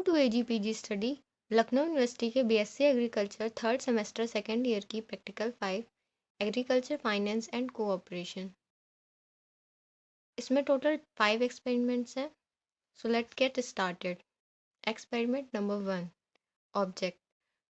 To AGPG study Lucknow university के BSc agriculture third semester second year की practical 5 agriculture finance and cooperation. इसमें total 5 experiments हैं। So let's get started. Experiment number 1, object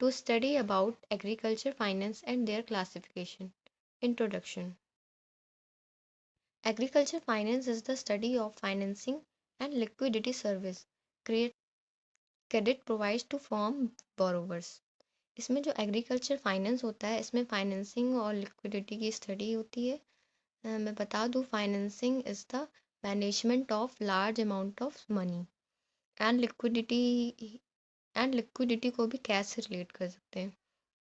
to study about agriculture finance and their classification. Introduction. Agriculture finance is the study of financing and liquidity service credit provides to farm borrowers. इसमें जो agriculture finance होता है, इसमें financing और liquidity की study होती है। मैं बता दूँ, financing is the management of large amount of money and liquidity को भी कैश से रिलेट कर सकते हैं।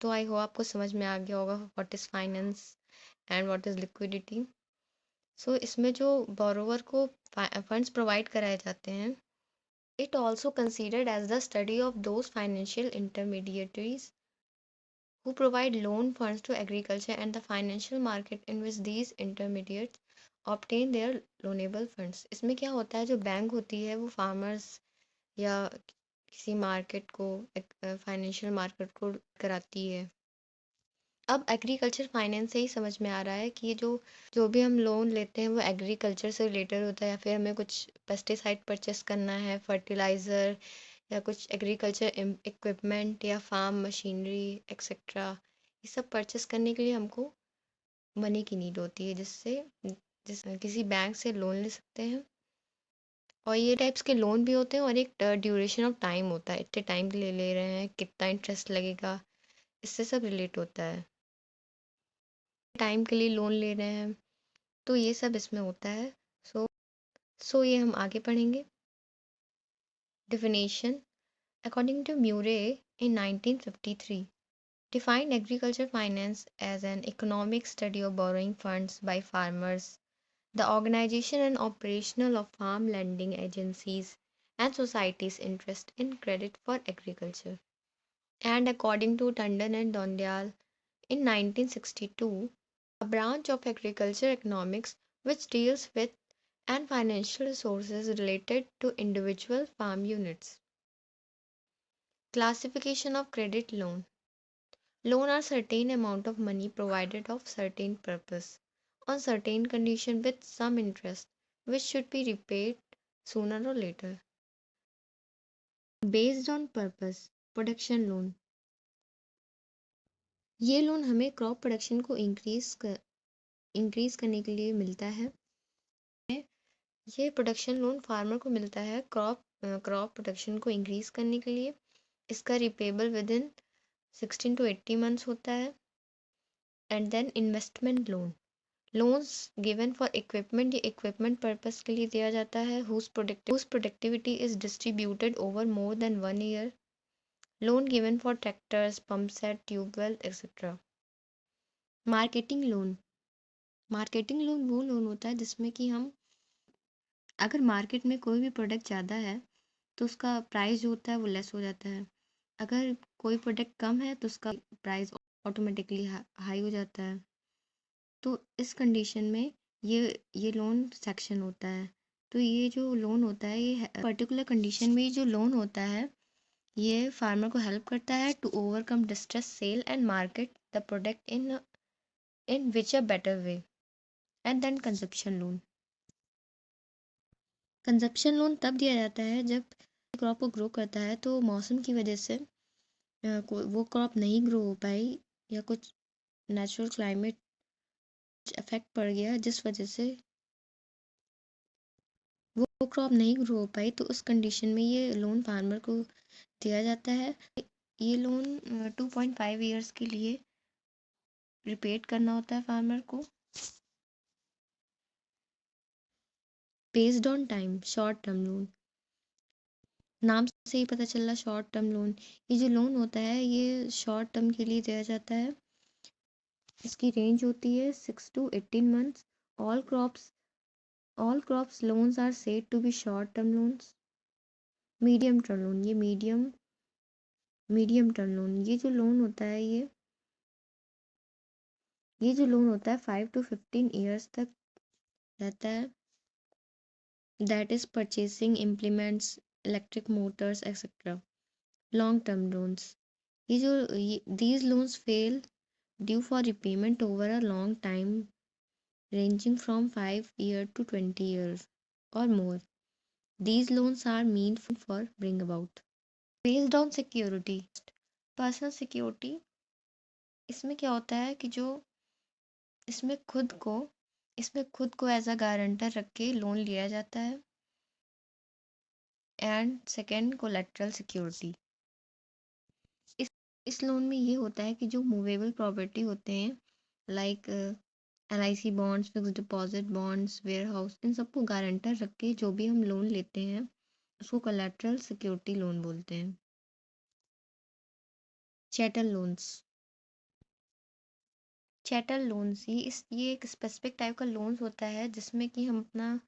तो आई होप आपको समझ में आ गया होगा what is finance and what is liquidity. So इसमें जो बोरोवर को फंड्स प्रोवाइड कराए जाते हैं, it also considered as the study of those financial intermediaries who provide loan funds to agriculture and the financial market in which these intermediates obtain their loanable funds। इसमें क्या होता है, जो bank होती है वो फार्मर्स या किसी मार्केट को, फाइनेंशियल मार्केट को कराती है। अब एग्रीकल्चर फाइनेंस से ही समझ में आ रहा है कि ये जो जो भी हम लोन लेते हैं वो एग्रीकल्चर से रिलेटेड होता है, या फिर हमें कुछ पेस्टिसाइड परचेस करना है, फर्टिलाइज़र या कुछ एग्रीकल्चर इक्विपमेंट या फार्म मशीनरी एक्सेट्रा। ये सब परचेस करने के लिए हमको मनी की नीड होती है, जिस किसी बैंक से लोन ले सकते हैं। और ये टाइप्स के लोन भी होते हैं और एक ड्यूरेशन ऑफ टाइम होता है, इतने टाइम के लिए ले रहे हैं, कितना इंटरेस्ट लगेगा, इससे सब रिलेट होता है। टाइम के लिए लोन ले रहे हैं, तो ये सब इसमें होता है। सो ये हम आगे पढ़ेंगे। Definition. According to Murray in 1953 defined agriculture finance as an economic study of borrowing funds by farmers, the organization and operational of farm lending agencies, and society's interest in credit for agriculture. And according to Tandon and Dondyal in 1962, a branch of agriculture economics which deals with and financial resources related to individual farm units. Classification of credit loan. Loan are certain amount of money provided of certain purpose on certain condition with some interest which should be repaid sooner or later. Based on purpose, production loan. ये loan हमें crop production को increase करने के लिए मिलता है। ये production loan farmer को मिलता है क्रॉप प्रोडक्शन को इंक्रीज करने के लिए। इसका repayable within 16 to 80 months होता है। And then investment loans given for equipment, ये इक्विपमेंट पर्पस के लिए दिया जाता है whose productivity is distributed over more than 1 year. Loan given for tractors, pump set, tubewell etcetera. Marketing loan वो loan होता है जिसमें कि हम, अगर मार्केट में कोई भी प्रोडक्ट ज़्यादा है तो उसका प्राइस जो होता है वो लेस हो जाता है। अगर कोई प्रोडक्ट कम है तो उसका प्राइस ऑटोमेटिकली हाई हो जाता है। तो इस कंडीशन में ये लोन सेक्शन होता है। तो ये जो लोन होता है, ये पर्टिकुलर कंडीशन में जो लोन होता है, ये फार्मर को हेल्प करता है to overcome distress sale and market the product in which a better way. And then consumption loan तब दिया जाता है जब क्रॉप को ग्रो करता है तो मौसम की वजह से वो क्रॉप नहीं ग्रो हो पाई, या कुछ नेचुरल क्लाइमेट इफेक्ट पड़ गया जिस वजह से वो क्रॉप नहीं ग्रो हो पाई, तो उस कंडीशन में ये लोन फार्मर को दिया जाता है। ये लोन 2.5 ईयर्स के लिए रिपेड करना होता है फार्मर को। Based on time, short term loan. नाम से ही पता चल रहा, शॉर्ट टर्म लोन। ये जो लोन होता है ये शॉर्ट टर्म के लिए दिया जाता है। इसकी रेंज होती है 6 to 18 months. All crops loans are said to be short term loans. Medium term loan, ये मीडियम टर्म लोन, ये जो लोन होता है ये जो लोन होता है 5 to 15 ईयर्स तक रहता है। That is purchasing implements, electric Motors etcetera. Long term loans, these loans fail due for repayment over a long time ranging from 5 years to 20 years or more. These loans are meant for bring about based on security, personal security. इसमें क्या होता है कि जो इसमें खुद को as a guarantor रख के लोन लिया जाता है। And second collateral security. इस लोन में ये होता है कि जो मूवेबल प्रॉपर्टी होते हैं like LIC bonds, fix deposit bonds, warehouse, इन सबको गारंटर रख के जो भी हम लोन लेते हैं उसको कोलेटरल सिक्योरिटी लोन बोलते हैं। चैटल लोन्स, ये एक स्पेसिफिक टाइप का लोन्स होता है जिसमें कि हम अपना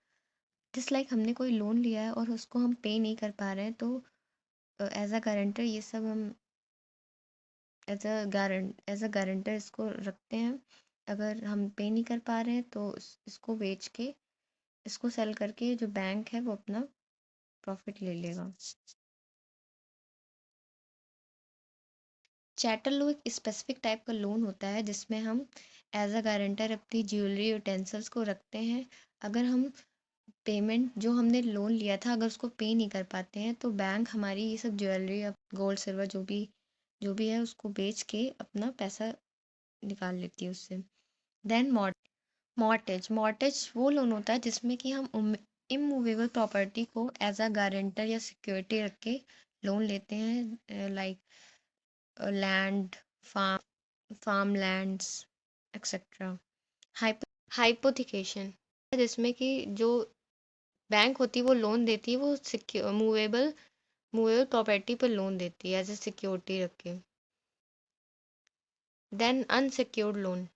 जिस लाइक हमने कोई लोन लिया है और उसको हम पे नहीं कर पा रहे हैं, तो एज अ गारंटर ये सब हम एज अ गारंटर इसको रखते हैं। अगर हम पे नहीं कर पा रहे हैं तो इसको बेच के, इसको सेल करके जो बैंक है वो अपना प्रॉफिट ले लेगा। चैटल लोन एक स्पेसिफिक टाइप का लोन होता है जिसमें हम एज अ गारंटर अपनी ज्वेलरी यूटेंसिल्स को रखते हैं। अगर हम पेमेंट जो हमने लोन लिया था अगर उसको पे नहीं कर पाते हैं तो बैंक हमारी ये सब ज्वेलरी या गोल्ड सिल्वर जो भी है उसको बेच के अपना पैसा निकाल लेती है उससे। देन मॉर्टेज वो लोन होता है जिसमें कि हम इमूवेबल प्रॉपर्टी को एज अ गारंटर या सिक्योरिटी रख के लोन लेते हैं, like land, farm lands etcetera. Hypothecation, जिसमें कि जो बैंक होती है वो लोन देती है, वो मूवेबल प्रॉपर्टी पर लोन देती है एज ए सिक्योरिटी रख के। देन अनसिक्योर्ड लोन,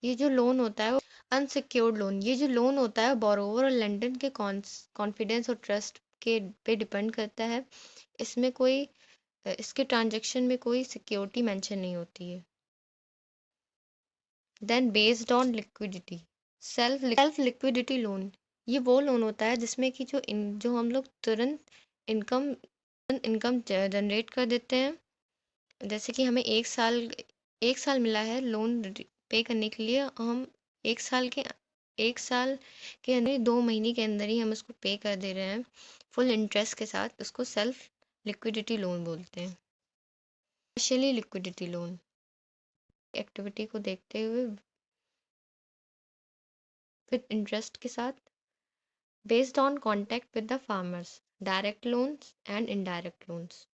ये जो लोन होता है वो अनसिक्योर्ड लोन ये जो लोन होता है बोरोवर और लेंडर के कॉन्फिडेंस और ट्रस्ट के पे डिपेंड करता है। इसमें कोई इसके ट्रांजैक्शन में कोई सिक्योरिटी मेंशन नहीं होती है। Then based on liquidity, self liquidity loan, ये वो लोन होता है जिसमें कि जो हम लोग तुरंत इनकम जनरेट कर देते हैं। जैसे कि हमें एक साल मिला है लोन पे करने के लिए, हम एक साल के एक साल के अंदर 2 महीने के अंदर ही हम उसको पे कर दे रहे हैं फुल इंटरेस्ट के साथ। उसको सेल्फ लिक्विडिटी लोन बोलते हैं। पार्शियली लिक्विडिटी लोन, एक्टिविटी को देखते हुए विद इंटरेस्ट के साथ, based on contact with the farmers, direct loans and indirect loans.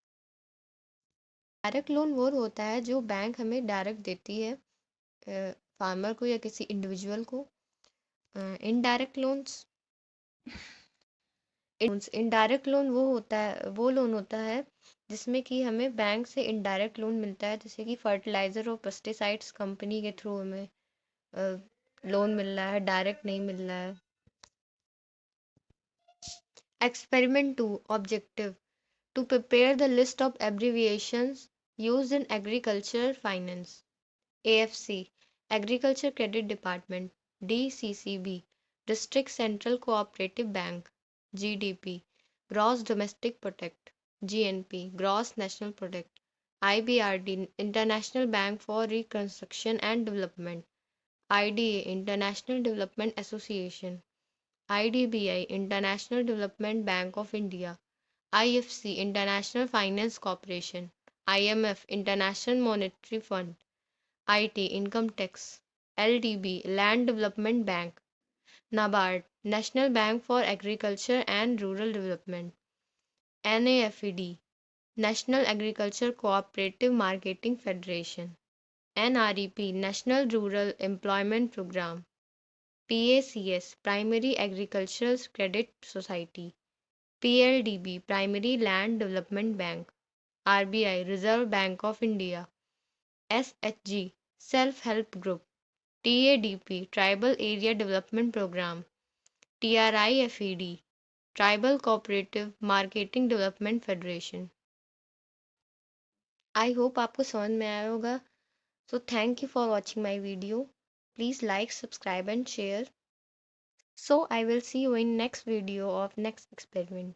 Direct loan वो होता है जो बैंक हमें डायरेक्ट देती है, फार्मर को या किसी इंडिविजुअल को। इनडायरेक्ट इनडायरेक्ट लोन वो लोन होता है जिसमें कि हमें बैंक से इनडायरेक्ट लोन मिलता है, जैसे कि फर्टिलाइज़र और पेस्टिसाइड्स कंपनी के थ्रू हमें लोन मिल रहा है, डायरेक्ट नहीं मिल रहा है। Experiment 2 objective, to prepare the list of abbreviations used in agriculture finance. AFC, Agriculture Credit Department. DCCB, District Central Cooperative Bank. GDP, Gross Domestic Product. GNP, Gross National Product. IBRD, International Bank for Reconstruction and Development. IDA, International Development Association. IDBI, International Development Bank of India. IFC, International Finance Corporation. IMF, International Monetary Fund. IT, Income Tax. LDB, Land Development Bank. NABARD, National Bank for Agriculture and Rural Development. NAFED, National Agriculture Cooperative Marketing Federation. NREP, National Rural Employment Program. PACS, Primary Agricultural Credit Society. PLDB, Primary Land Development Bank. RBI, Reserve Bank of India. SHG, Self-Help Group. TADP, Tribal Area Development Program. TRIFED, Tribal Cooperative Marketing Development Federation. I hope आपको समझ में आया होगा. So thank you for watching my video. Please like, subscribe and share. So I will see you in next video of next experiment.